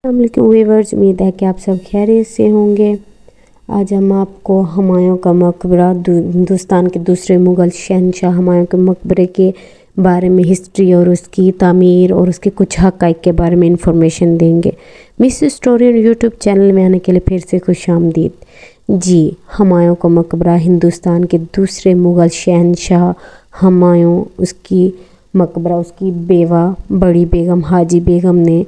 अस्सलाम वालेकुम व्यूअर्स, उम्मीद है कि आप सब खैरियत से होंगे। आज हम आपको हुमायूं का मकबरा, हिंदुस्तान के दूसरे मुग़ल शहंशाह हुमायूं के मकबरे के बारे में हिस्ट्री और उसकी तामीर और उसके कुछ हक़ाइक़ के बारे में इंफॉर्मेशन देंगे। मिस हिस्टोरियन यूट्यूब चैनल में आने के लिए फिर से खुशामदीद। जी, हुमायूं का मकबरा हिंदुस्तान के दूसरे मुग़ल शहंशाह हुमायूं, उसकी मकबरा उसकी बेवा बड़ी बेगम हाजी बेगम ने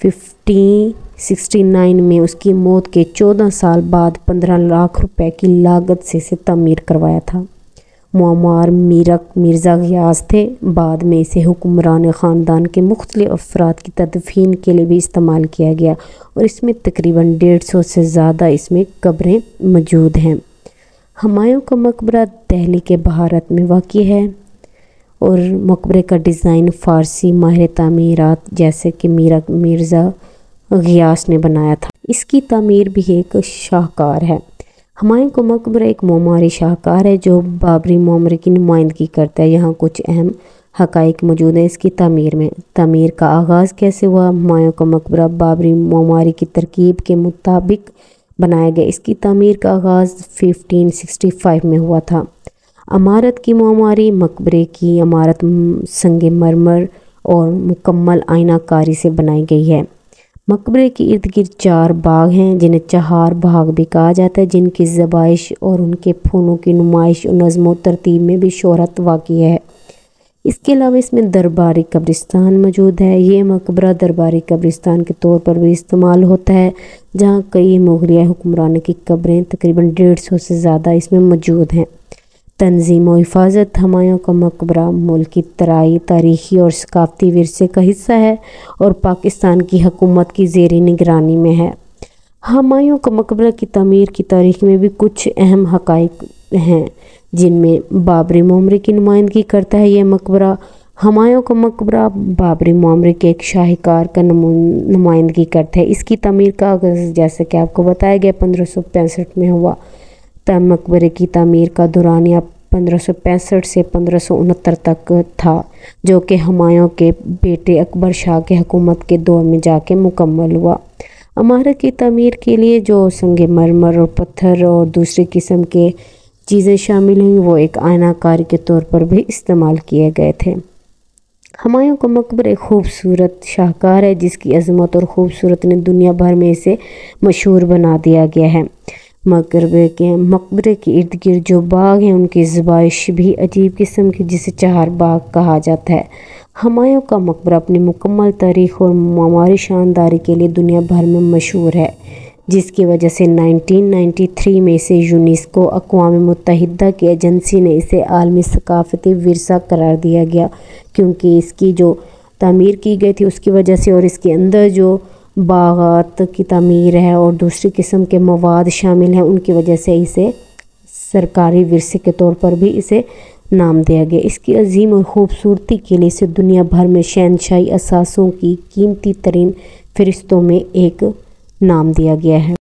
1569 में उसकी मौत के 14 साल बाद 15 लाख रुपए की लागत से इसे तमीर करवाया था। मुअम्मर मिर्ज़ा ग़ियास थे। बाद में इसे हुक्मरान ख़ानदान के मुख्तलिफ़ अफराद की तदफ़ीन के लिए भी इस्तेमाल किया गया और इसमें तकरीबन 150 से ज़्यादा इसमें कब्रें मौजूद हैं। हुमायूं का मकबरा दिल्ली के भारत में वाक़ई है और मकबरे का डिज़ाइन फ़ारसी माहिर तामीरात जैसे कि मिर्ज़ा ग़ियास ने बनाया था। इसकी तामीर भी एक शाहकार है। हुमायूं का मकबरा एक मोमारी शाहकार है जो बाबरी मोमरे की नुमाइंदगी करता है। यहाँ कुछ अहम हक़ाइक़ मौजूद हैं इसकी तामीर में। तामीर का आगाज़ कैसे हुआ? हुमायूं का मकबरा बाबरी मोमारी की तरकीब के मुताबिक बनाया गया। इसकी तामीर का आगाज़ 1565 में हुआ था। इमारत की मोमारी मकबरे की इमारत संगे मरमर और मुकम्मल आयनाकारी से बनाई गई है। मकबरे के इर्द गिर्द 4 बाग हैं जिन्हें चहार बाग भी कहा जाता है, जिनकी ज़बाइश और उनके फूलों की नुमाइश और नज़्म व तरतीब में भी शोहरत वाक़ई है। इसके अलावा इसमें दरबारी कब्रिस्तान मौजूद है। ये मकबरा दरबारी कब्रिस्तान के तौर पर भी इस्तेमाल होता है, जहाँ कई मुग़लिया हुक्मरानों की कब्रें तकरीबन 150 से ज़्यादा इसमें मौजूद हैं। तंज़ीम और हिफाजत हुमायूं का मकबरा मुल्की तराई, तारीख़ी और सकाफ़ती विरसे का हिस्सा है और पाकिस्तान की हुकूमत की ज़ेरी निगरानी में है। हुमायूं का मकबरा की तामीर की तारीख़ में भी कुछ अहम हक़ाइक़ हैं जिनमें बाबरी मोमरे की नुमाइंदगी करता है। यह मकबरा हुमायूं का मकबरा बाबरी मोमरे के एक शाहकार का नुमाइंदगी करता है। इसकी तामीर का आगाज़ जैसे कि आपको बताया गया 1565 में हुआ। मकबरे की तामीर का दौरानिया 1565 से 1569 तक था, जो कि हुमायूं के बेटे अकबर शाह के हुकूमत के दौर में जाके मुकम्मल हुआ। इमारत की तामीर के लिए जो संगे मरमर और पत्थर और दूसरी किस्म के चीज़ें शामिल हुई वो एक आयनाकारी के तौर पर भी इस्तेमाल किए गए थे। हुमायूं का मकबरा एक खूबसूरत शाहकार है जिसकी अज़मत और खूबसूरत ने दुनिया भर में इसे मशहूर बना दिया गया है। मकबरे के इर्द गिर्द जो बाग हैं उनकी ज़बाइश भी अजीब किस्म की, जिसे चहार बाग कहा जाता है। हुमायूं का मकबरा अपनी मुकम्मल तारीख़ और मामारी शानदारी के लिए दुनिया भर में मशहूर है, जिसकी वजह से 1993 में इसे यूनेस्को अक़वाम मुत्तहिदा की एजेंसी ने इसे आलमी सकाफ़ती विरसा करार दिया गया, क्योंकि इसकी जो तामीर की गई थी उसकी वजह से और इसके अंदर जो बागात की तामीर है और दूसरी किस्म के मवाद शामिल हैं उनकी वजह से इसे सरकारी विरसे के तौर पर भी इसे नाम दिया गया। इसकी अजीम और ख़ूबसूरती के लिए इसे दुनिया भर में शहंशाही असासों की कीमती तरीन फ़हरिस्तों में एक नाम दिया गया है।